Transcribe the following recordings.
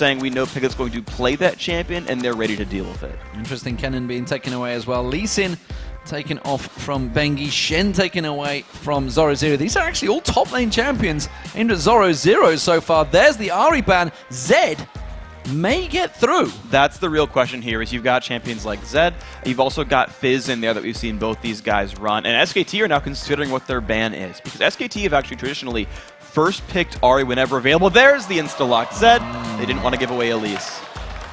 saying we know Piglet's going to play that champion, and they're ready to deal with it. Interesting, Kennen being taken away as well. Lee Sin taken off from Bengi. Shen taken away from Zorozero. These are actually all top lane champions aimed at Zorozero so far. There's the Ahri ban. Zed may get through. That's the real question here, is you've got champions like Zed, you've also got Fizz in there that we've seen both these guys run, and SKT are now considering what their ban is, because SKT have actually traditionally first picked Ahri whenever available. There's the insta-lock Zed. They didn't want to give away Elise.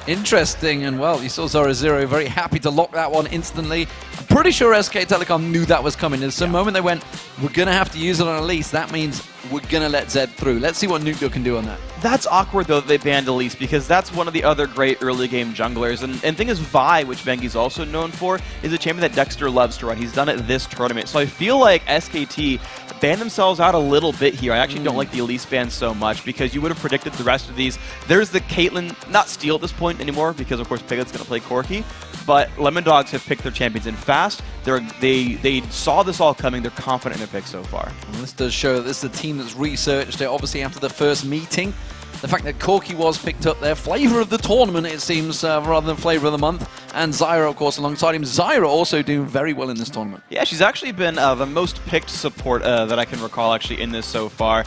Interesting, and well, you saw Zorozero very happy to lock that one instantly. I'm pretty sure SK Telecom knew that was coming. There's some moment they went, we're going to have to use it on Elise. That means we're going to let Zed through. Let's see what Nukeduck can do on that. That's awkward, though, that they banned Elise, because that's one of the other great early game junglers. And thing is, Vi, which Bengi's also known for, is a champion that Dexter loves to run. He's done it this tournament. So I feel like SKT banned themselves out a little bit here. I actually don't like the Elise ban so much, because you would have predicted the rest of these. There's the Caitlyn, not Steel at this point anymore, because of course Piglet's going to play Corki, but Lemondogs have picked their champions in fast. They saw this all coming. They're confident in their pick so far. Well, this does show that this is a team that's researched it, obviously after the first meeting. The fact that Corki was picked up there, flavor of the tournament, it seems, rather than flavor of the month. And Zyra, of course, alongside him. Zyra also doing very well in this tournament. Yeah, she's actually been the most picked support that I can recall, actually, in this so far.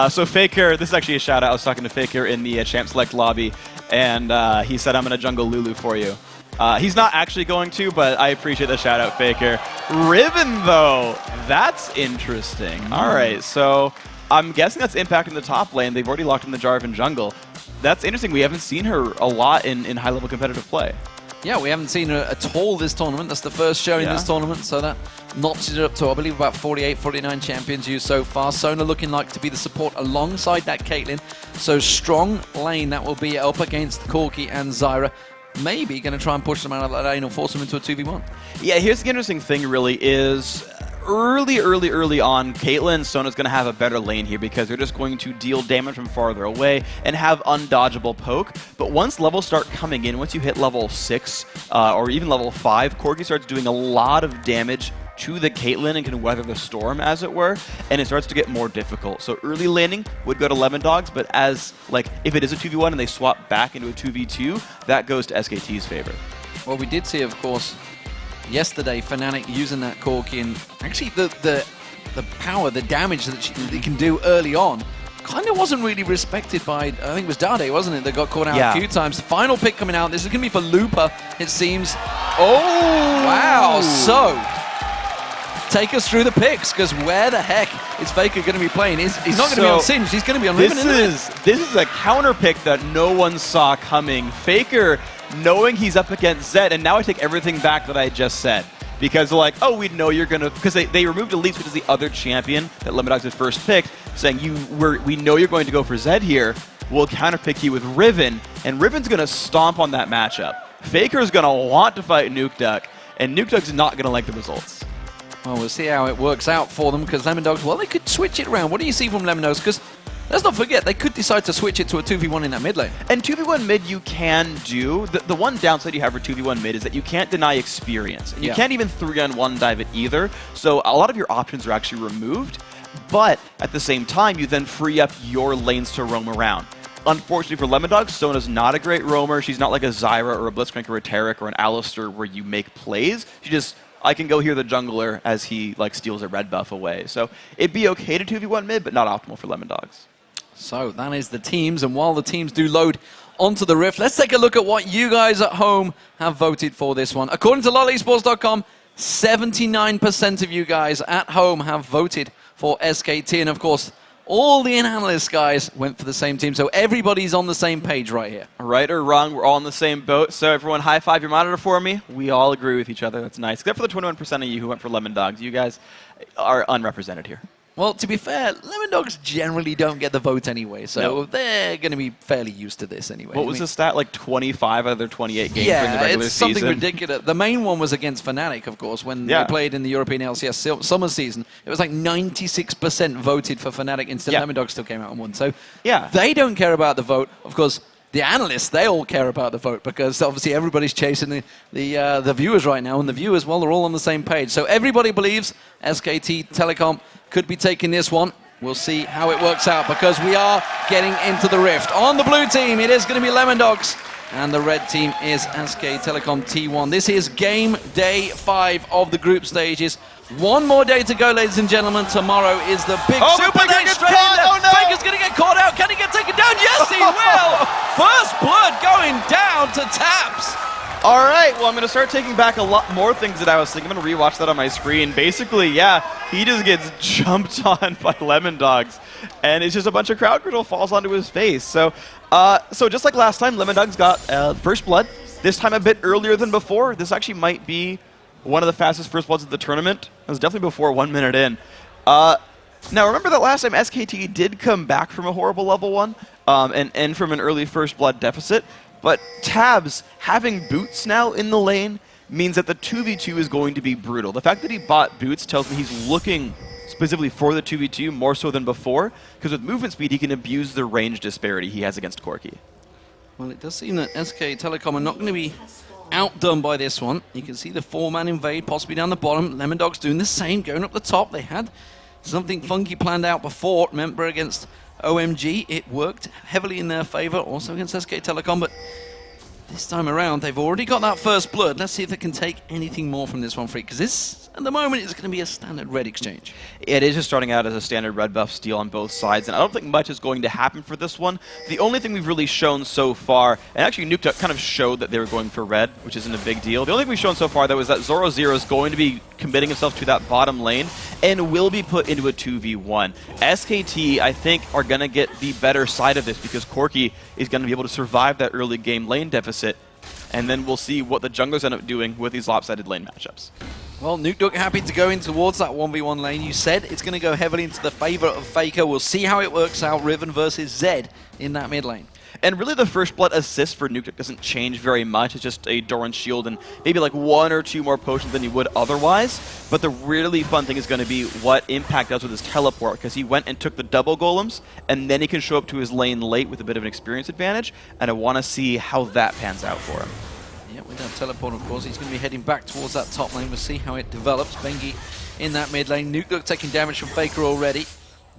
So Faker, this is actually a shout-out. I was talking to Faker in the Champ Select lobby, and he said, I'm going to jungle Lulu for you. He's not actually going to, but I appreciate the shout-out, Faker. Riven, though, that's interesting. All right, so I'm guessing that's impacting the top lane. They've already locked in the Jarvan jungle. That's interesting. We haven't seen her a lot in high-level competitive play. Yeah, we haven't seen her at all this tournament. That's the first show in this tournament, so that notches it up to, I believe, about 48, 49 champions used so far. Sona looking like to be the support alongside that Caitlyn. So strong lane that will be up against Corki and Zyra. Maybe going to try and push them out of that lane or force them into a 2v1. Yeah, here's the interesting thing, really, is early on, Caitlyn and Sona's going to have a better lane here, because they're just going to deal damage from farther away and have undodgeable poke. But once levels start coming in, once you hit level 6 or even level 5, Corki starts doing a lot of damage to the Caitlyn and can weather the storm, as it were, and it starts to get more difficult. So early laning would go to Lemondogs, but as, like, if it is a 2v1 and they swap back into a 2v2, that goes to SKT's favor. Well, we did see, of course, yesterday, Fnatic using that Corki, and actually the power, the damage that they can do early on kind of wasn't really respected by, I think it was Dade, wasn't it, that got caught out a few times. The final pick coming out, this is going to be for Looper, it seems. Oh, wow. So, take us through the picks, because where the heck is Faker going to be playing? He's not going to be on Singed, he's going to be on Riven. This is a counter pick that no one saw coming. Faker, knowing he's up against Zed, and now I take everything back that I just said. Because they're like, oh, we know you're going to, because they removed Elise, which is the other champion that Lemondogs had first picked, saying we know you're going to go for Zed here. We'll counter pick you with Riven, and Riven's going to stomp on that matchup. Faker's going to want to fight Nukeduck, and Nukeduck's not going to like the results. Well, we'll see how it works out for them, because Lemondogs, well, they could switch it around. What do you see from Lemondogs? Because let's not forget, they could decide to switch it to a 2v1 in that mid lane. And 2v1 mid you can do. The one downside you have for 2v1 mid is that you can't deny experience. And you can't even 3-on-1 dive it either. So a lot of your options are actually removed. But at the same time, you then free up your lanes to roam around. Unfortunately for Lemondogs, Sona's not a great roamer. She's not like a Zyra or a Blitzcrank or a Taric or an Alistar where you make plays. She just, I can go hear the jungler as he like steals a red buff away. So it'd be okay to 2v1 mid, but not optimal for Lemondogs. So that is the teams, and while the teams do load onto the Rift, let's take a look at what you guys at home have voted for this one. According to lolesports.com, 79% of you guys at home have voted for SKT, and of course, all the analysts guys went for the same team, so everybody's on the same page right here. Right or wrong, we're all in the same boat. So everyone high five your monitor for me. We all agree with each other. That's nice. Except for the 21% of you who went for Lemondogs. You guys are unrepresented here. Well, to be fair, Lemondogs generally don't get the vote anyway, so they're going to be fairly used to this anyway. What was the stat? Like 25 out of their 28 games in the regular season? Yeah, it's something ridiculous. The main one was against Fnatic, of course, when they played in the European LCS summer season. It was like 96% voted for Fnatic, instead Lemondogs still came out and won. So they don't care about the vote. Of course, the analysts, they all care about the vote, because obviously everybody's chasing the viewers right now, and the viewers, well, they're all on the same page. So everybody believes SKT Telecom could be taking this one. We'll see how it works out because we are getting into the rift. On the blue team, it is going to be Lemondogs, and the red team is SK Telecom T1. This is game day 5 of the group stages. One more day to go, ladies and gentlemen. Tomorrow is the big super day straight in there. Oh, no. Faker's going to get caught out. Can he get taken down? Yes, he will. First blood going down to Tabzz. All right, well, I'm going to start taking back a lot more things that I was thinking. I'm going to rewatch that on my screen. Basically, yeah, he just gets jumped on by Lemondogs, and it's just a bunch of crowd control falls onto his face. So just like last time, Lemondogs got first blood, this time a bit earlier than before. This actually might be one of the fastest first bloods of the tournament. It was definitely before 1 minute in. Now, remember that last time SKT did come back from a horrible level 1 and from an early first blood deficit. But Tabzz having boots now in the lane means that the 2v2 is going to be brutal. The fact that he bought boots tells me he's looking specifically for the 2v2 more so than before, because with movement speed he can abuse the range disparity he has against Corki. Well, it does seem that SK Telecom are not going to be outdone by this one. You can see the 4-man invade possibly down the bottom. Lemondogs doing the same, going up the top. They had something funky planned out before. Remember against OMG, it worked heavily in their favor, also against SK Telecom, but this time around, they've already got that first blood. Let's see if they can take anything more from this one, Freak, because this, at the moment, is going to be a standard red exchange. It is just starting out as a standard red buff steal on both sides, and I don't think much is going to happen for this one. The only thing we've really shown so far, and actually Nukeduck kind of showed that they were going for red, which isn't a big deal. The only thing we've shown so far, though, is that Zorozero is going to be committing himself to that bottom lane and will be put into a 2v1. SKT, I think, are going to get the better side of this because Corki is going to be able to survive that early game lane deficit, and then we'll see what the junglers end up doing with these lopsided lane matchups. Well, Nukeduck happy to go in towards that 1v1 lane. You said it's going to go heavily into the favor of Faker. We'll see how it works out, Riven versus Zed in that mid lane. And really the first blood assist for Nukeduck doesn't change very much. It's just a Doran's shield and maybe like 1 or 2 more potions than you would otherwise. But the really fun thing is going to be what Impact does with his teleport, because he went and took the double golems, and then he can show up to his lane late with a bit of an experience advantage, and I want to see how that pans out for him. Yeah, with that teleport, of course, he's going to be heading back towards that top lane. We'll see how it develops. Bengi in that mid lane. Nukeduck taking damage from Faker already.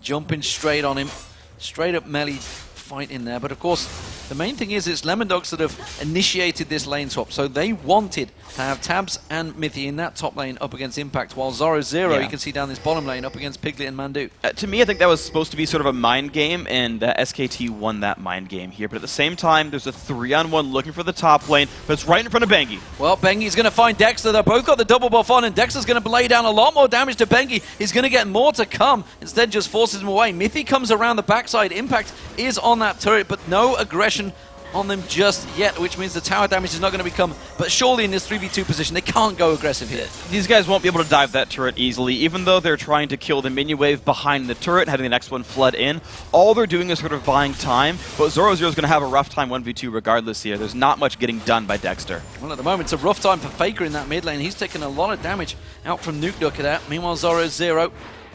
Jumping straight on him. Straight up melee fight in there. But of course, the main thing is it's Lemondogs that have initiated this lane swap. So they wanted to have Tabzz and Mithy in that top lane up against Impact, while Zorozero, you can see down this bottom lane, up against Piglet and Mandu. To me, I think that was supposed to be sort of a mind game, and SKT won that mind game here. But at the same time, there's a 3-on-1 looking for the top lane, but it's right in front of Bengi. Well, Bengi's going to find Dexter. They've both got the double buff on, and Dexter's going to lay down a lot more damage to Bengi. He's going to get more to come. Instead, just forces him away. Mithy comes around the backside. Impact is on that turret, but no aggression on them just yet, which means the tower damage is not going to become, but surely in this 3v2 position, they can't go aggressive here. These guys won't be able to dive that turret easily, even though they're trying to kill the minion wave behind the turret and having the next one flood in. All they're doing is sort of buying time, but Zorozero is going to have a rough time 1v2 regardless here. There's not much getting done by Dexter. Well, at the moment, it's a rough time for Faker in that mid lane. He's taking a lot of damage out from Nukeduck at that. Meanwhile, Zorozero,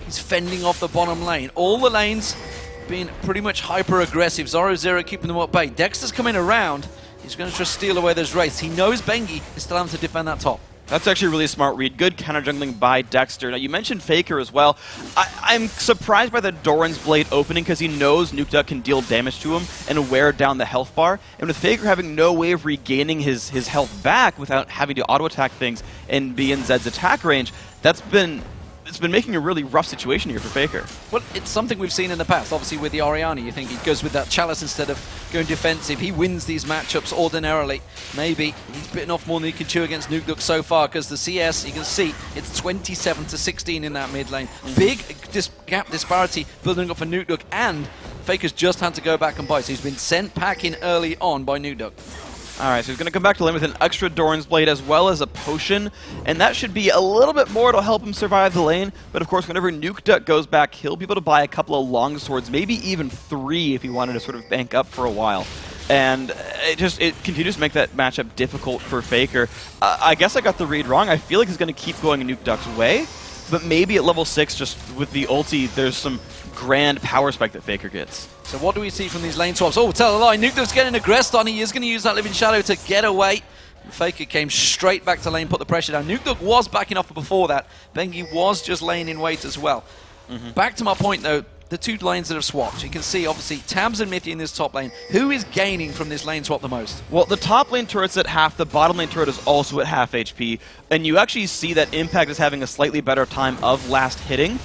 he's fending off the bottom lane. All the lanes being pretty much hyper-aggressive. Zorozero keeping them at bay. Dexter's coming around. He's going to try to steal away those wraiths. He knows Bengi is still having to defend that top. That's actually a really smart read. Good counter-jungling by Dexter. Now, you mentioned Faker as well. I'm surprised by the Doran's Blade opening because he knows Nukeduck can deal damage to him and wear down the health bar. And with Faker having no way of regaining his health back without having to auto-attack things and be in Zed's attack range, it's been making a really rough situation here for Faker. Well, it's something we've seen in the past. Obviously, with the Orianna, you think he goes with that Chalice instead of going defensive. He wins these matchups ordinarily. Maybe he's bitten off more than he can chew against Nukeduck so far, because the CS, you can see, it's 27-16 in that mid lane. Big gap disparity building up for Nukeduck, and Faker's just had to go back and buy. So he's been sent packing early on by Nukeduck. Alright, so he's going to come back to lane with an extra Doran's Blade as well as a potion, and that should be a little bit more to help him survive the lane. But of course, whenever Nukeduck goes back, he'll be able to buy a couple of long swords, maybe even 3 if he wanted to sort of bank up for a while. And it continues to make that matchup difficult for Faker. I guess I got the read wrong. I feel like he's going to keep going in Nukeduck's way, but maybe at level 6, just with the ulti, there's some grand power spike that Faker gets. So what do we see from these lane swaps? Oh, tell a lie. Nukeduck's getting aggressed on. He is going to use that Living Shadow to get away. Faker came straight back to lane, put the pressure down. Nukeduck was backing off before that. Bengi was just laying in wait as well. Back to my point, though. the two lanes that have swapped. You can see, obviously, Tabzz and Mithy in this top lane. Who is gaining from this lane swap the most? Well, the top lane turret's at half, the bottom lane turret is also at half HP, and you actually see that Impact is having a slightly better time of last hitting.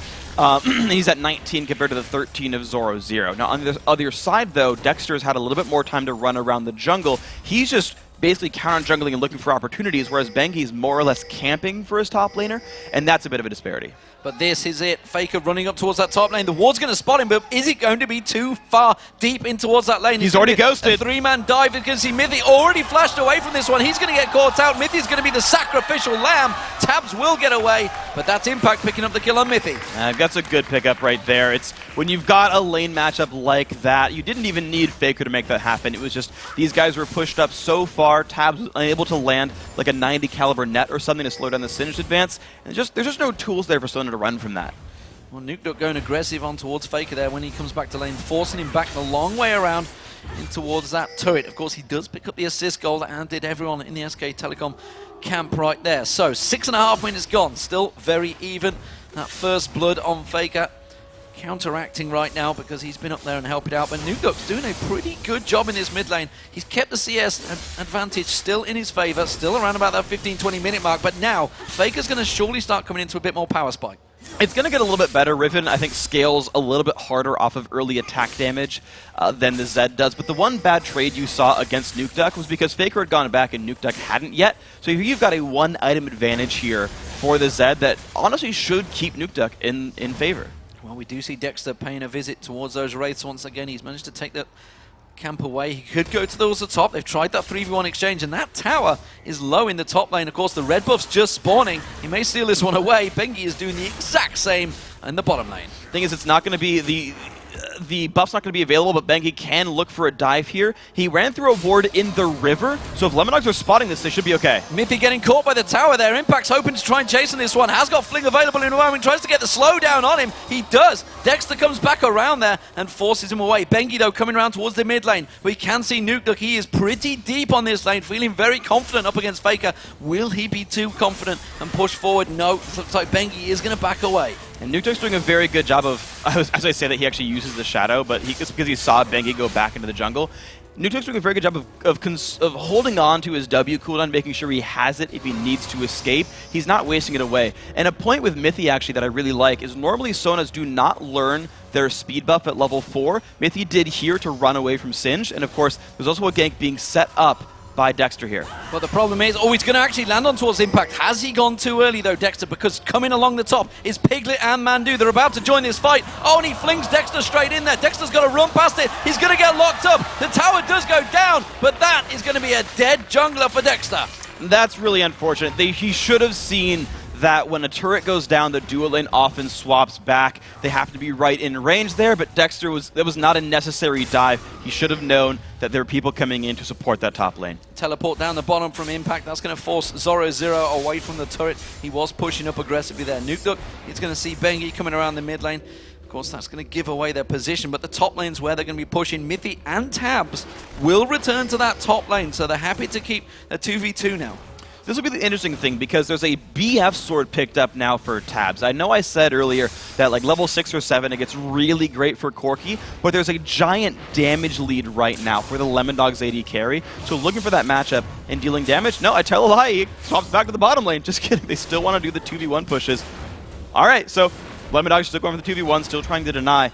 He's at 19 compared to the 13 of Zorozero. Now, on the other side, though, Dexter's had a little bit more time to run around the jungle. He's just basically counter-jungling and looking for opportunities, whereas Bengi's more or less camping for his top laner, and that's a bit of a disparity. But this is it. Faker running up towards that top lane. The ward's going to spot him, but is it going to be too far deep in towards that lane? He's already ghosted. A three-man dive. You can see Mithy already flashed away from this one. He's going to get caught out. Mithy's going to be the sacrificial lamb. Tabzz will get away, but that's Impact picking up the kill on Mithy. That's a good pickup right there. It's when you've got a lane matchup like that, you didn't even need Faker to make that happen. It was just these guys were pushed up so far. Tabzz was unable to land like a 90 caliber net or something to slow down the Singed advance. And there's just no tools there for someone to run from that. Well, Nukeduck going aggressive on towards Faker there when he comes back to lane, forcing him back the long way around in towards that turret. Of course, he does pick up the assist goal, and did everyone in the SK Telecom camp right there. So, 6.5 minutes gone, still very even. That first blood on Faker counteracting right now because he's been up there and helping out. But Nukeduck's doing a pretty good job in this mid lane. He's kept the CS advantage still in his favor, still around about that 15-20 minute mark. But now, Faker's going to surely start coming into a bit more power spike. It's going to get a little bit better. Riven, I think, scales a little bit harder off of early attack damage than the Zed does. But the one bad trade you saw against Nukeduck was because Faker had gone back and Nukeduck hadn't yet. So you've got a one-item advantage here for the Zed that honestly should keep Nukeduck in favor. Well, we do see Dexter paying a visit towards those Wraiths once again. He's managed to take that camp away. He could go to those at the top. They've tried that 3v1 exchange, and that tower is low in the top lane. Of course, the red buff's just spawning. He may steal this one away. Bengi is doing the exact same in the bottom lane. Thing is, it's not going to be the buff's not going to be available, but Bengi can look for a dive here. He ran through a ward in the river, so if Lemondogs are spotting this, they should be okay. Mithy getting caught by the tower there. Impact's hoping to try and chase in this one. Has got Fling available in the moment. Tries to get the slowdown on him. He does. Dexter comes back around there and forces him away. Bengi, though, coming around towards the mid lane. We can see Nukeduck. He is pretty deep on this lane, feeling very confident up against Faker. Will he be too confident and push forward? No. Looks like Bengi is going to back away. And Nukeduck's doing a very good job of, as I say that he actually uses the shadow, but it's because he saw Bengi go back into the jungle. Nukeduck's doing a very good job of holding on to his W cooldown, making sure he has it if he needs to escape. He's not wasting it away. And a point with Mithy, actually, that I really like is normally Sonas do not learn their speed buff at level 4. Mithy did here to run away from Singed, and of course, there's also a gank being set up by Dexter here. But the problem is, he's going to actually land on towards Impact. Has he gone too early, though, Dexter? Because coming along the top is Piglet and Mandu. They're about to join this fight. Oh, and he flings Dexter straight in there. Dexter's got to run past it. He's going to get locked up. The tower does go down, but that is going to be a dead jungler for Dexter. That's really unfortunate. He should have seen that when a turret goes down, the dual lane often swaps back. They have to be right in range there, but Dexter that was not a necessary dive. He should have known that there were people coming in to support that top lane. Teleport down the bottom from Impact. That's going to force Zorozero away from the turret. He was pushing up aggressively there. Nukeduck, he's going to see Bengi coming around the mid lane. Of course, that's going to give away their position, but the top lane's where they're going to be pushing. Mithy and Tabzz will return to that top lane, so they're happy to keep a 2v2 now. This will be the interesting thing because there's a BF sword picked up now for Tabzz. I know I said earlier that like level 6 or 7 it gets really great for Corki, but there's a giant damage lead right now for the Lemondogs AD carry. So looking for that matchup and dealing damage, no, I tell a lie, he swaps back to the bottom lane. Just kidding, they still want to do the 2v1 pushes. Alright, so Lemondogs still going for the 2v1, still trying to deny.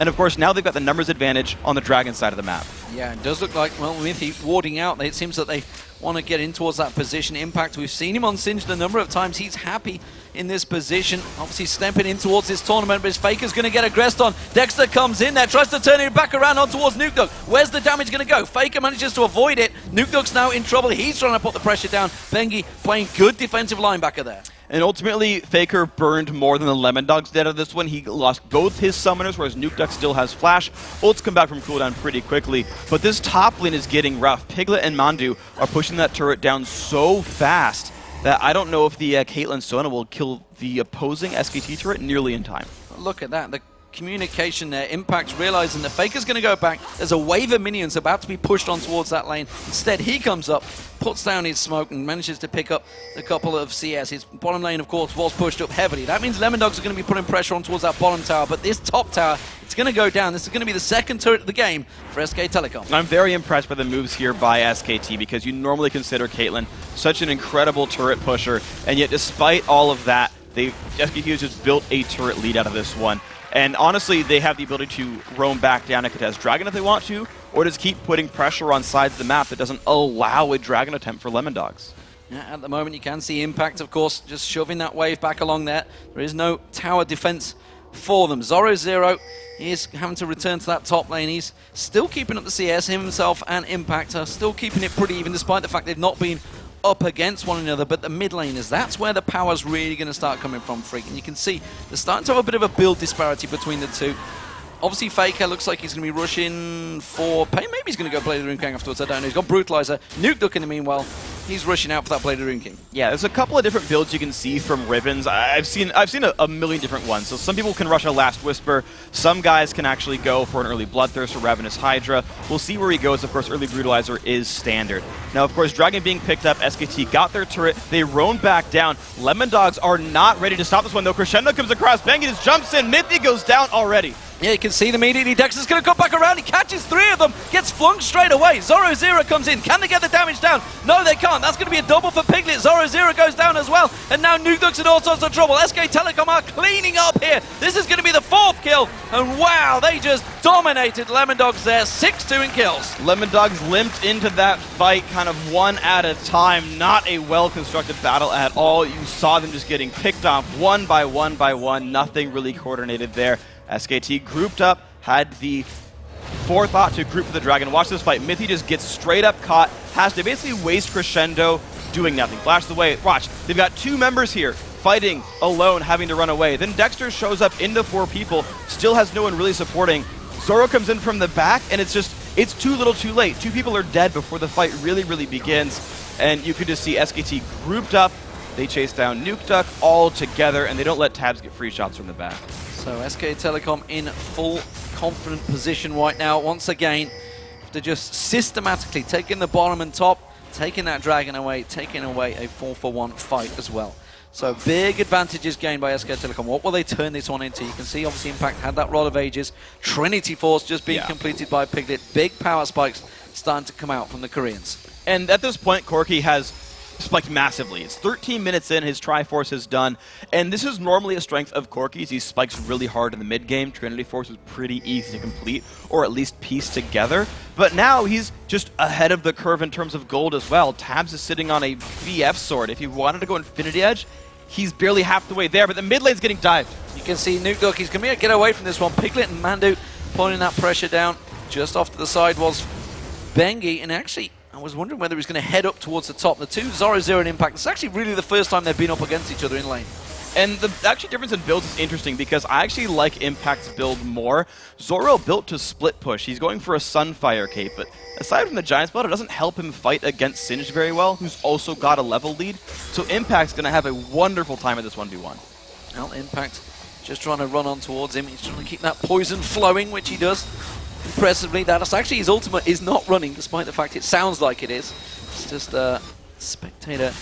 And of course, now they've got the numbers advantage on the Dragon side of the map. Yeah, it does look like, well, Mithy warding out. It seems that they want to get in towards that position. Impact, we've seen him on Singed a number of times. He's happy in this position. Obviously stepping in towards this tournament, but his Faker's going to get aggressed on. Dexter comes in there, tries to turn it back around on towards Nukeduck. Where's the damage going to go? Faker manages to avoid it. Nukeduck's now in trouble. He's trying to put the pressure down. Bengi playing good defensive linebacker there. And ultimately, Faker burned more than the Lemondogs did out of this one. He lost both his summoners, whereas Nukeduck still has flash. Ults come back from cooldown pretty quickly. But this top lane is getting rough. Piglet and Mandu are pushing that turret down so fast that I don't know if the Caitlyn Sona will kill the opposing SKT turret nearly in time. Look at that. The communication there. Impact realizing the Faker's going to go back. There's a wave of minions about to be pushed on towards that lane. Instead, he comes up, puts down his smoke, and manages to pick up a couple of CS. His bottom lane, of course, was pushed up heavily. That means Lemondogs are going to be putting pressure on towards that bottom tower, but this top tower, it's going to go down. This is going to be the second turret of the game for SK Telecom. I'm very impressed by the moves here by SKT because you normally consider Caitlyn such an incredible turret pusher, and yet despite all of that, SKT has just built a turret lead out of this one. And honestly, they have the ability to roam back down and contest Dragon if they want to, or just keep putting pressure on sides of the map that doesn't allow a Dragon attempt for Lemondogs. Yeah, at the moment, you can see Impact, of course, just shoving that wave back along there. There is no tower defense for them. Zorozero is having to return to that top lane. He's still keeping up the CS. Himself and Impact are still keeping it pretty even, despite the fact they've not been up against one another. But the mid laners, that's where the power's really going to start coming from, Freak. And you can see they're starting to have a bit of a build disparity between the two. Obviously, Faker looks like he's going to be rushing for Pain. Maybe he's going to go Blade of the Rune King afterwards. I don't know. He's got Brutalizer. Nukeduck in the meanwhile. He's rushing out for that Blade of the Rune King. Yeah, there's a couple of different builds you can see from Ribbons. I've seen a million different ones. So some people can rush a Last Whisper. Some guys can actually go for an early Bloodthirst or Ravenous Hydra. We'll see where he goes. Of course, early Brutalizer is standard. Now, of course, Dragon being picked up. SKT got their turret. They roam back down. Lemondogs are not ready to stop this one, though. Crescendo comes across. Bengi just jumps in. Mithy goes down already. Yeah, you can see them immediately. Dexter's going to come back around. He catches three of them, gets flung straight away. Zorozero comes in. Can they get the damage down? No, they can't. That's going to be a double for Piglet. Zorozero goes down as well. And now Nukeduck's in all sorts of trouble. SK Telecom are cleaning up here. This is going to be the fourth kill. And wow, they just dominated Lemondogs there. 6-2 in kills. Lemondogs limped into that fight kind of one at a time. Not a well-constructed battle at all. You saw them just getting picked off one by one by one. Nothing really coordinated there. SKT grouped up, had the forethought to group for the Dragon. Watch this fight. Mithy just gets straight up caught, has to basically waste Crescendo, doing nothing. Flashes away. Watch, they've got two members here fighting alone, having to run away. Then Dexter shows up into four people, still has no one really supporting. Zoro comes in from the back, and it's too little too late. Two people are dead before the fight really begins. And you could just see SKT grouped up. They chase down Nukeduck all together, and they don't let Tabzz get free shots from the back. So SK Telecom in full confident position right now. Once again, they're just systematically taking the bottom and top, taking that Dragon away, taking away a 4-for-1 fight as well. So big advantages gained by SK Telecom. What will they turn this one into? You can see obviously Impact had that Rod of Ages. Trinity Force just being completed by Piglet. Big power spikes starting to come out from the Koreans. And at this point, Corki has spiked massively. It's 13 minutes in, his Triforce is done, and this is normally a strength of Corki's. He spikes really hard in the mid-game. Trinity Force is pretty easy to complete, or at least piece together. But now he's just ahead of the curve in terms of gold as well. Tabzz is sitting on a VF sword. If he wanted to go Infinity Edge, he's barely half the way there, but the mid lane's getting dived. You can see Nukeduck, he's going to get away from this one. Piglet and Mandu pulling that pressure down. Just off to the side was Bengi, and actually I was wondering whether he was going to head up towards the top. The two, Zorozero and Impact, it's actually really the first time they've been up against each other in lane. And the actually difference in builds is interesting because I actually like Impact's build more. Zoro built to split push. He's going for a Sunfire cape, but aside from the Giant Spell, it doesn't help him fight against Singed very well, who's also got a level lead. So Impact's going to have a wonderful time at this 1v1. Well, Impact just trying to run on towards him. He's trying to keep that poison flowing, which he does impressively. That's actually his ultimate is not running, despite the fact it sounds like it is. It's just a spectator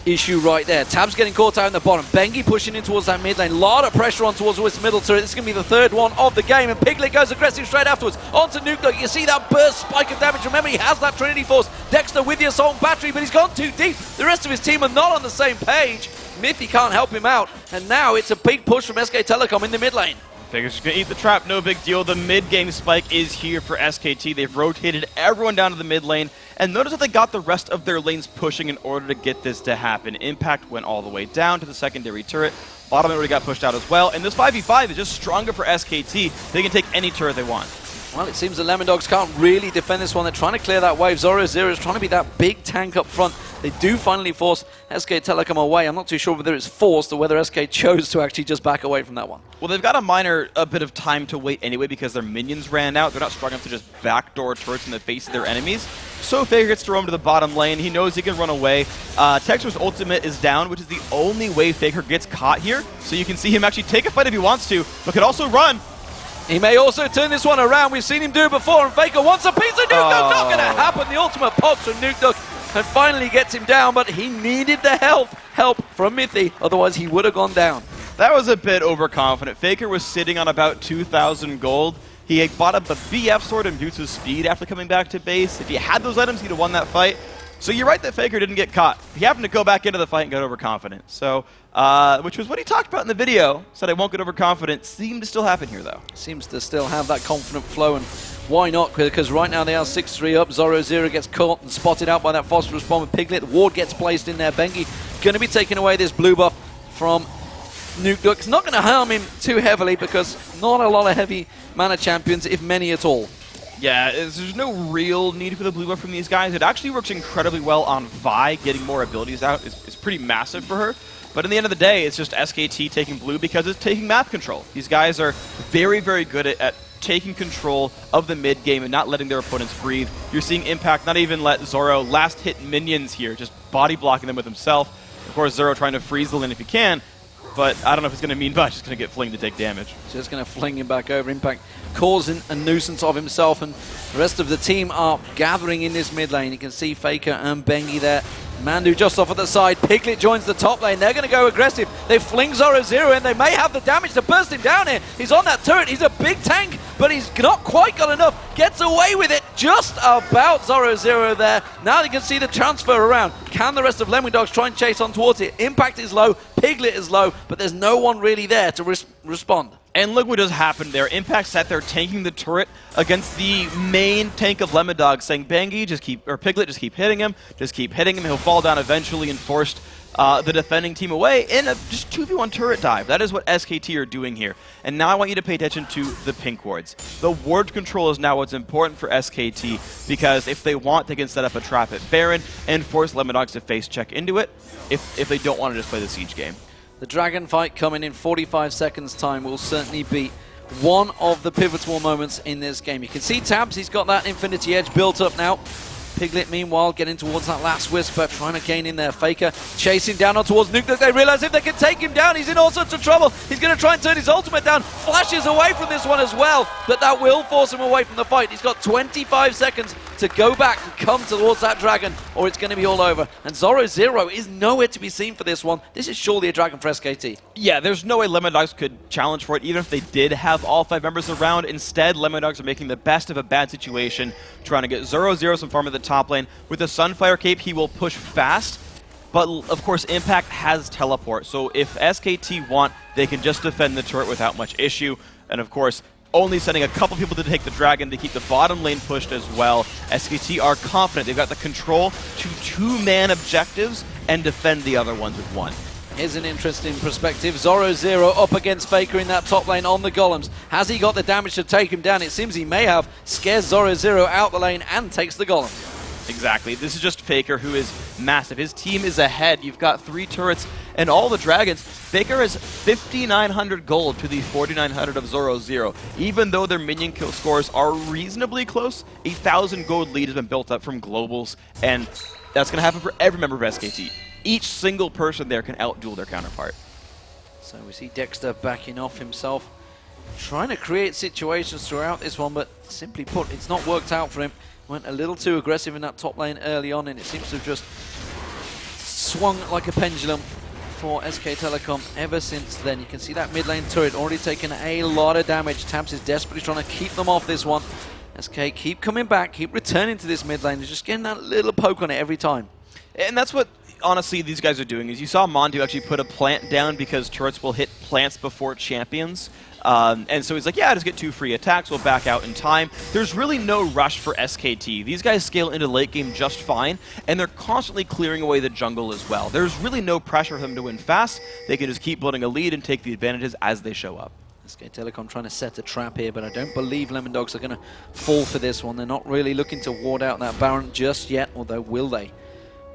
issue right there. Tabzz getting caught out in the bottom. Bengi pushing in towards that mid lane. A lot of pressure on towards this middle turret. This is going to be the third one of the game, and Piglet goes aggressive straight afterwards. Onto Nukeduck. You see that burst spike of damage. Remember, he has that Trinity Force. Dexter with the Assault Battery, but he's gone too deep. The rest of his team are not on the same page. Mithy can't help him out, and now it's a big push from SK Telecom in the mid lane. Figures just gonna eat the trap, no big deal. The mid-game spike is here for SKT. They've rotated everyone down to the mid lane, and notice that they got the rest of their lanes pushing in order to get this to happen. Impact went all the way down to the secondary turret. Bottom already got pushed out as well, and this 5v5 is just stronger for SKT. They can take any turret they want. Well, it seems the Lemondogs can't really defend this one. They're trying to clear that wave. Zorozero is trying to be that big tank up front. They do finally force SK Telecom away. I'm not too sure whether it's forced or whether SK chose to actually just back away from that one. Well, they've got a bit of time to wait anyway because their minions ran out. They're not strong enough to just backdoor turrets in the face of their enemies. So Faker gets to roam to the bottom lane. He knows he can run away. Texter's ultimate is down, which is the only way Faker gets caught here. So you can see him actually take a fight if he wants to, but could also run. He may also turn this one around. We've seen him do it before, and Faker wants a piece of Nukeduck. Not going to happen. The ultimate pops from Nukeduck and finally gets him down, but he needed the help from Mithy, otherwise he would have gone down. That was a bit overconfident. Faker was sitting on about 2,000 gold. He had bought up a BF sword and Boots' speed after coming back to base. If he had those items, he'd have won that fight. So you're right that Faker didn't get caught. He happened to go back into the fight and got overconfident. So, which was what he talked about in the video. Said I won't get overconfident. Seemed to still happen here, though. Seems to still have that confident flow, and why not? Because right now they are 6-3 up. Zorozero gets caught and spotted out by that phosphorus bomb with Piglet. Ward gets placed in there. Bengi going to be taking away this blue buff from Nukeduck. It's not going to harm him too heavily because not a lot of heavy mana champions, if many at all. Yeah, there's no real need for the blue buff from these guys. It actually works incredibly well on Vi. Getting more abilities out is pretty massive for her. But in the end of the day, it's just SKT taking blue because it's taking map control. These guys are very, very good at taking control of the mid game and not letting their opponents breathe. You're seeing Impact not even let Zoro last hit minions here, just body blocking them with himself. Of course, Zoro trying to freeze the lane if he can. But I don't know if it's going to mean much. He's going to get flinged to take damage. Just going to fling him back over. Impact causing a nuisance of himself, and the rest of the team are gathering in this mid lane. You can see Faker and Bengi there. Mandu just off at the side. Piglet joins the top lane. They're going to go aggressive. They fling Zorozero in. They may have the damage to burst him down here. He's on that turret. He's a big tank, but he's not quite got enough. Gets away with it just about Zorozero there. Now you can see the transfer around. Can the rest of Lemondogs try and chase on towards it? Impact is low. Piglet is low, but there's no one really there to respond. And look what just happened there. Impact sat there tanking the turret against the main tank of Lemondogs, saying, Bengi, Piglet, just keep hitting him. Just keep hitting him. He'll fall down eventually, and forced the defending team away in a just 2v1 turret dive. That is what SKT are doing here. And now I want you to pay attention to the pink wards. The ward control is now what's important for SKT, because if they want, they can set up a trap at Baron and force Lemondogs to face check into it if they don't want to just play the siege game. The Dragon fight coming in 45 seconds time will certainly be one of the pivotal moments in this game. You can see Tabzz, he's got that Infinity Edge built up now. Piglet, meanwhile, getting towards that last whisper, trying to gain in there. Faker chasing down on towards Nukeduck. They realize if they can take him down, he's in all sorts of trouble. He's going to try and turn his ultimate down. Flashes away from this one as well, but that will force him away from the fight. He's got 25 seconds to go back and come towards that dragon, or it's going to be all over. And Zorozero is nowhere to be seen for this one. This is surely a dragon for SKT. Yeah, there's no way Lemondogs could challenge for it, even if they did have all 5 members around. Instead, Lemondogs are making the best of a bad situation, trying to get Zorozero some farm at the top lane. With the Sunfire Cape, he will push fast, but of course Impact has teleport, so if SKT want, they can just defend the turret without much issue, and of course only sending a couple people to take the dragon to keep the bottom lane pushed as well. SKT are confident they've got the control to 2-man objectives and defend the other ones with 1. Here's an interesting perspective. Zorozero up against Faker in that top lane on the golems. Has he got the damage to take him down? It seems he may have. Scares Zorozero out the lane and takes the golem. Exactly. This is just Faker, who is massive. His team is ahead. You've got 3 turrets and all the dragons. Faker has 5,900 gold to the 4,900 of Zorozero. Even though their minion kill scores are reasonably close, 1,000 gold lead has been built up from globals, and that's going to happen for every member of SKT. Each single person there can outduel their counterpart. So we see Dexter backing off himself, trying to create situations throughout this one, but simply put, it's not worked out for him. Went a little too aggressive in that top lane early on, and it seems to have just swung like a pendulum for SK Telecom ever since then. You can see that mid lane turret already taking a lot of damage. Tabzz is desperately trying to keep them off this one. SK keep coming back, keep returning to this mid lane. They're just getting that little poke on it every time. And that's what, honestly, these guys are doing. Is you saw Mandu actually put a plant down because turrets will hit plants before champions. And so he's like, yeah, just get 2 free attacks, we'll back out in time. There's really no rush for SKT. These guys scale into late game just fine, and they're constantly clearing away the jungle as well. There's really no pressure for them to win fast. They can just keep building a lead and take the advantages as they show up. SK Telecom trying to set a trap here, but I don't believe Lemondogs are going to fall for this one. They're not really looking to ward out that Baron just yet, although will they?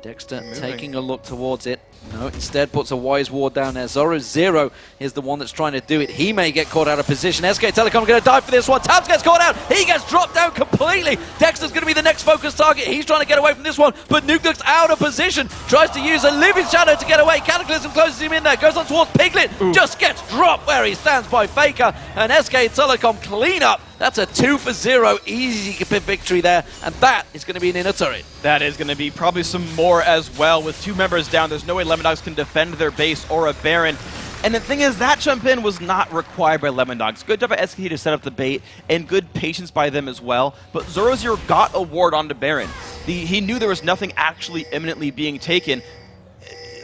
Dexter taking a look towards it. No, instead puts a wise ward down there. Zorozero is the one that's trying to do it. He may get caught out of position. SK Telecom going to dive for this one. Tabzz gets caught out. He gets dropped down completely. Dexter's going to be the next focus target. He's trying to get away from this one, but Nukeduck's out of position. Tries to use a living shadow to get away. Cataclysm closes him in there. Goes on towards Piglet. Ooh. Just gets dropped where he stands by Faker. And SK Telecom clean up. That's a 2-for-0 easy victory there, and that is going to be an inner turret. That is going to be probably some more as well. With 2 members down, there's no way Lemondogs can defend their base or a Baron. And the thing is, that jump in was not required by Lemondogs. Good job by SKT to set up the bait, and good patience by them as well. But Zorozero got a ward onto Baron. He knew there was nothing actually imminently being taken.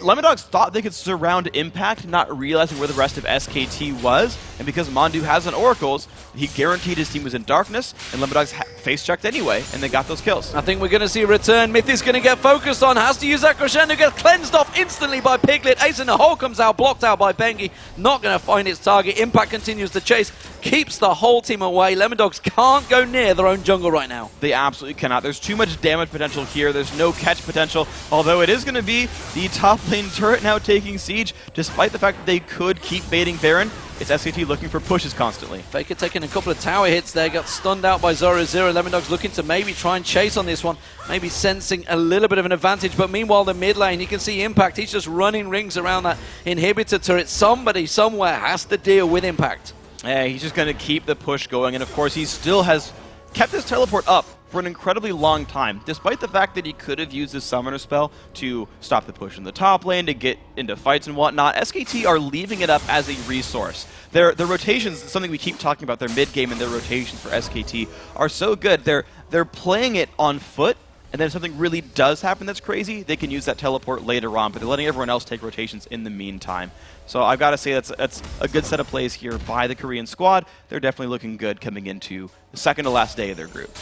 Lemondogs thought they could surround Impact, not realizing where the rest of SKT was, and because Mandu has an Oracles, he guaranteed his team was in darkness, and Lemondogs face-checked anyway, and they got those kills. I think we're going to see a return. Mithy's going to get focused on, has to use that crescendo, gets cleansed off instantly by Piglet. Ace in the hole comes out, blocked out by Bengi, not going to find its target. Impact continues to chase, keeps the whole team away. Lemondogs can't go near their own jungle right now. They absolutely cannot. There's too much damage potential here. There's no catch potential, although it is going to be the top lane turret now taking siege, despite the fact that they could keep baiting Baron. It's SKT looking for pushes constantly. Faker taking a couple of tower hits there, got stunned out by Zorozero. Lemondogs looking to maybe try and chase on this one, maybe sensing a little bit of an advantage, but meanwhile the mid lane, you can see Impact, he's just running rings around that inhibitor turret. Somebody somewhere has to deal with Impact. Yeah, he's just going to keep the push going, and of course he still has kept his teleport up for an incredibly long time, despite the fact that he could have used his summoner spell to stop the push in the top lane, to get into fights and whatnot. SKT are leaving it up as a resource. Their rotations, something we keep talking about, their mid-game and their rotations for SKT are so good. They're playing it on foot, and then if something really does happen that's crazy, they can use that teleport later on, but they're letting everyone else take rotations in the meantime. So I've got to say that's a good set of plays here by the Korean squad. They're definitely looking good coming into the second to last day of their group.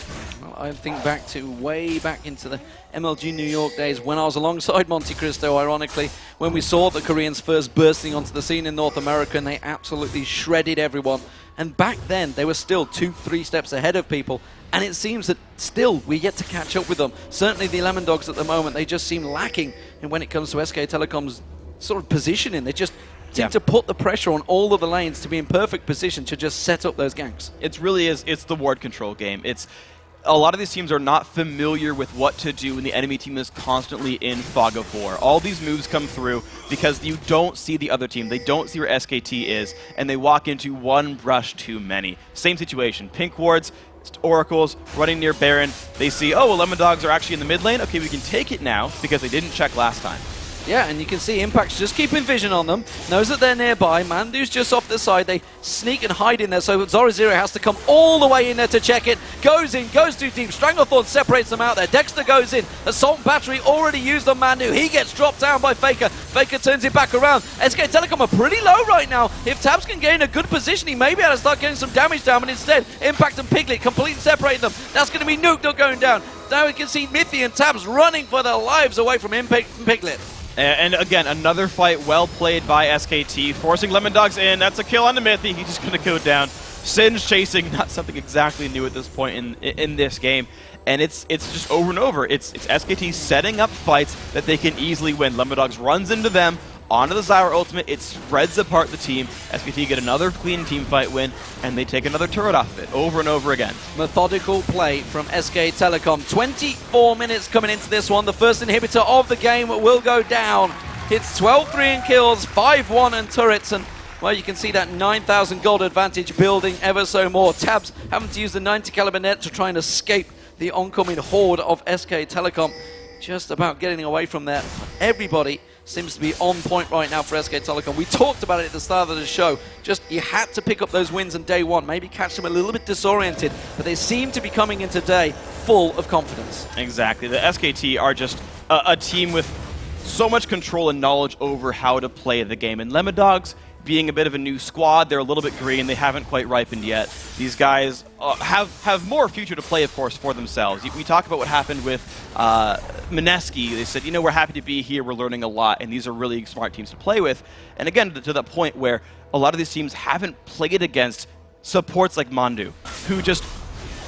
Well, I think back to way back into the MLG New York days when I was alongside Monte Cristo, ironically, when we saw the Koreans first bursting onto the scene in North America, and they absolutely shredded everyone. And back then, they were still 2-3 steps ahead of people. And it seems that still we yet to catch up with them. Certainly the Lemondogs at the moment, they just seem lacking in when it comes to SK Telecom's sort of positioning. They just seem to put the pressure on all of the lanes to be in perfect position to just set up those ganks. It really is. It's the ward control game. It's a lot of these teams are not familiar with what to do when the enemy team is constantly in fog of war. All these moves come through because you don't see the other team. They don't see where SKT is, and they walk into one brush too many. Same situation. Pink wards, Oracles, running near Baron. They see, oh, well, Lemondogs are actually in the mid lane. Okay, we can take it now because they didn't check last time. Yeah, and you can see Impact's just keeping vision on them, knows that they're nearby. Mandu's just off the side. They sneak and hide in there, so Zorozero has to come all the way in there to check it. Goes in, goes too deep. Stranglethorn separates them out there. Dexter goes in. Assault Battery already used on Mandu. He gets dropped down by Faker. Faker turns it back around. SK Telecom are pretty low right now. If Tabzz can gain a good position, he may be able to start getting some damage down, but instead, Impact and Piglet completely separating them. That's going to be Nukeduck going down. Now we can see Mithy and Tabzz running for their lives away from Impact and Piglet. And again, another fight well played by SKT, forcing Lemondogs in. That's a kill on the Mithy. He's just going to go down. Singe chasing, not something exactly new at this point in this game. And it's just over and over. It's SKT setting up fights that they can easily win. Lemondogs runs into them, onto the Zyra ultimate. It spreads apart the team. SKT get another clean team fight win, and they take another turret off of it over and over again. Methodical play from SK Telecom. 24 minutes coming into this one. The first inhibitor of the game will go down. It's 12-3 in kills, 5-1 in turrets, and well, you can see that 9,000 gold advantage building ever so more. Tabzz having to use the 90 caliber net to try and escape the oncoming horde of SK Telecom. Just about getting away from there. Everybody seems to be on point right now for SK Telecom. We talked about it at the start of the show. Just, you had to pick up those wins on day one. Maybe catch them a little bit disoriented, but they seem to be coming in today full of confidence. Exactly. The SKT are just a team with so much control and knowledge over how to play the game. And Lemondogs, being a bit of a new squad, they're a little bit green. They haven't quite ripened yet. These guys have more future to play, of course, for themselves. We talk about what happened with Mineski. They said, you know, we're happy to be here. We're learning a lot, and these are really smart teams to play with. And again, to that point where a lot of these teams haven't played against supports like Mandu, who just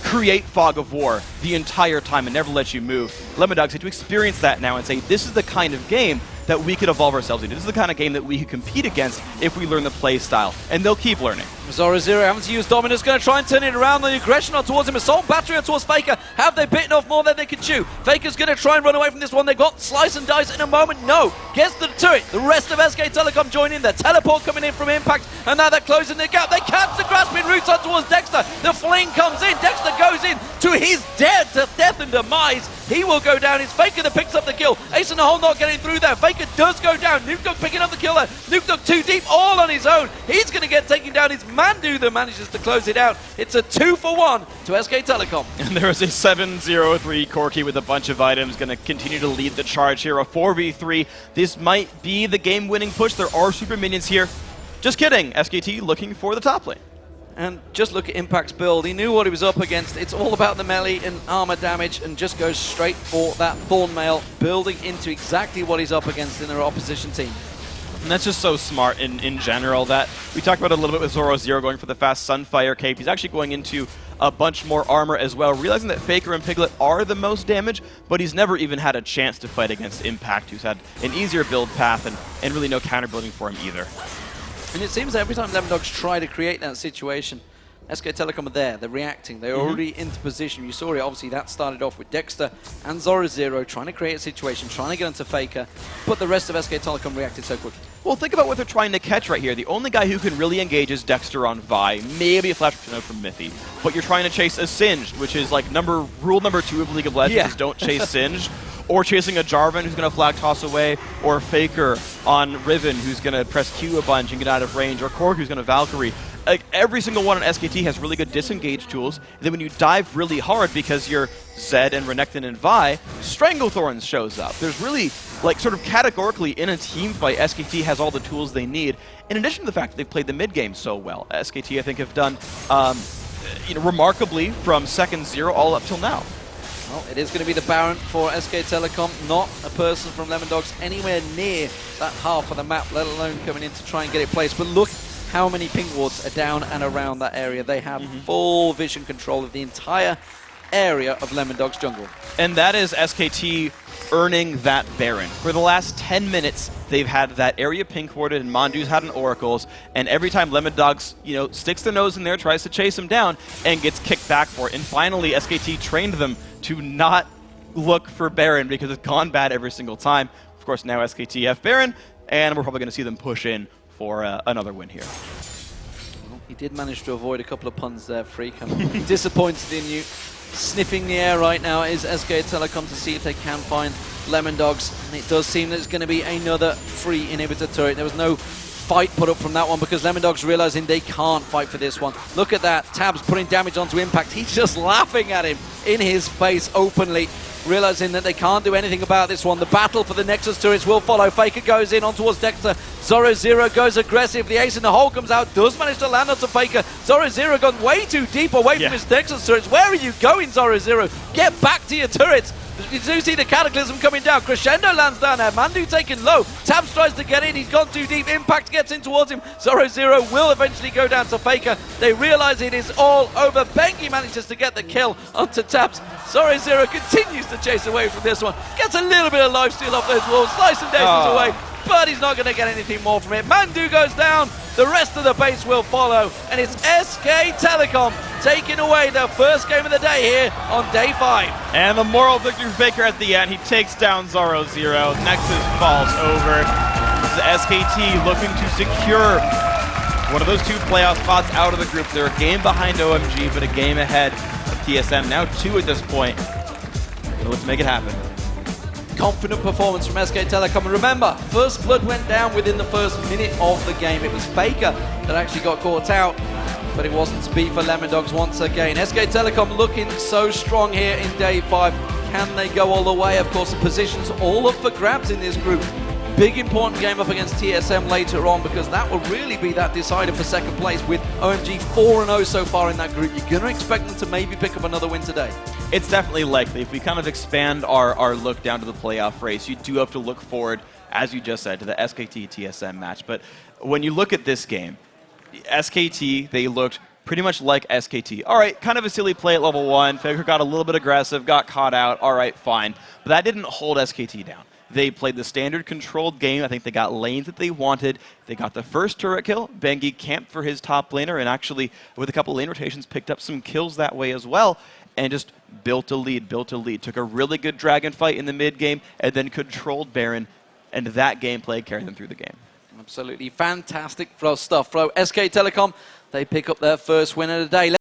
create fog of war the entire time and never let you move. Lemondogs had to experience that now and say, this is the kind of game that we could evolve ourselves into. This is the kind of game that we could compete against if we learn the play style, and they'll keep learning. Zorozero having to use Dominus, going to try and turn it around. The aggression on towards him, assault battery on towards Faker. Have they bitten off more than they can chew? Faker's going to try and run away from this one. They've got Slice and Dice in a moment. No, gets to the turret. The rest of SK Telecom join in. The teleport coming in from Impact, and now they're closing the gap. They catch the grasping roots on towards Dexter. The fling comes in. Dexter goes in to his death and demise. He will go down. It's Faker that picks up the kill. Ace in the hole not getting through there. Faker does go down. Nukeduck picking up the kill there. Nukeduck too deep, all on his own. He's going to get taken down. It's PoohManDu that manages to close it out. It's a 2-for-1 to SK Telecom. And there is a 7-0-3 Corki with a bunch of items, going to continue to lead the charge here. A 4v3. This might be the game-winning push. There are super minions here. Just kidding. SKT looking for the top lane. And just look at Impact's build. He knew what he was up against. It's all about the melee and armor damage, and just goes straight for that Thornmail, building into exactly what he's up against in their opposition team. And that's just so smart in general. That we talked about it a little bit with Zorozero going for the fast Sunfire cape. He's actually going into a bunch more armor as well, realizing that Faker and Piglet are the most damage, but he's never even had a chance to fight against Impact, who's had an easier build path and really no counter building for him either. And it seems that every time Lemondogs try to create that situation, SK Telecom are there, they're reacting, they're already into position. You saw it, obviously that started off with Dexter and Zorozero trying to create a situation, trying to get onto Faker, but the rest of SK Telecom reacted so quickly. Well, think about what they're trying to catch right here. The only guy who can really engage is Dexter on Vi, maybe a flash note from Mithy, but you're trying to chase a Singed, which is like rule number 2 of League of Legends, is don't chase Singed. Or chasing a Jarvan who's going to flag toss away, or Faker on Riven who's going to press Q a bunch and get out of range, or Korg who's going to Valkyrie. Like, every single one on SKT has really good disengage tools. And then when you dive really hard because you're Zed and Renekton and Vi, Stranglethorns shows up. There's really, like, sort of categorically in a team fight, SKT has all the tools they need. In addition to the fact that they've played the mid game so well, SKT I think have done remarkably from second 0 all up till now. Well, it is going to be the Baron for SK Telecom, not a person from Lemondogs anywhere near that half of the map, let alone coming in to try and get it placed. But look how many ping wards are down and around that area. They have full vision control of the entire area of Lemondogs jungle. And that is SKT earning that Baron. For the last 10 minutes, they've had that area ping warded, and Mandu's had an Oracles, and every time Lemondogs, sticks their nose in there, tries to chase him down, and gets kicked back for it. And finally, SKT trained them to not look for Baron because it's gone bad every single time. Of course, now SKT have Baron, and we're probably going to see them push in for another win here. Well, he did manage to avoid a couple of puns there, Freak. I'm disappointed in you. Sniffing the air right now is SK Telecom to see if they can find Lemondogs, and it does seem that it's going to be another free inhibitor turret. There was no fight put up from that one because Lemondogs realizing they can't fight for this one. Look at that, Tabzz putting damage onto Impact. He's just laughing at him in his face openly, realizing that they can't do anything about this one. The battle for the Nexus turrets will follow. Faker goes in on towards Dexter. Zorozero goes aggressive. The ace in the hole comes out, does manage to land onto Faker. Zorozero gone way too deep away from his Nexus turrets. Where are you going, Zorozero? Get back to your turrets. You do see the Cataclysm coming down. Crescendo lands down there. PoohManDu taken low. Tabzz tries to get in. He's gone too deep. Impact gets in towards him. Zorozero will eventually go down to Faker. They realize it is all over. Bengi manages to get the kill onto Tabzz. Zorozero continues to chase away from this one. Gets a little bit of lifesteal off those walls. Slice and dices away. But he's not going to get anything more from it. PoohManDu goes down. The rest of the base will follow. And it's SK Telecom taking away their first game of the day here on day 5. And the moral victory for Faker at the end. He takes down Zorozero. Nexus falls over. This is SKT looking to secure one of those 2 playoff spots out of the group. They're a game behind OMG, but a game ahead of TSM. Now 2 at this point. So let's make it happen. Confident performance from SK Telecom. And remember, first blood went down within the first minute of the game. It was Faker that actually got caught out, but it wasn't to be for Lemondogs once again. SK Telecom looking so strong here in day 5. Can they go all the way? Of course, the position's all up for grabs in this group. Big important game up against TSM later on, because that will really be that decider for second place. With OMG 4-0 so far in that group, you're going to expect them to maybe pick up another win today. It's definitely likely. If we kind of expand our look down to the playoff race, you do have to look forward, as you just said, to the SKT-TSM match. But when you look at this game, SKT, they looked pretty much like SKT. All right, kind of a silly play at level 1. Faker got a little bit aggressive, got caught out. All right, fine. But that didn't hold SKT down. They played the standard controlled game. I think they got lanes that they wanted. They got the first turret kill. Bengi camped for his top laner, and actually, with a couple lane rotations, picked up some kills that way as well, and just built a lead. Took a really good dragon fight in the mid game, and then controlled Baron, and that gameplay carried them through the game. Absolutely fantastic stuff. Flo, SK Telecom, they pick up their first win of the day.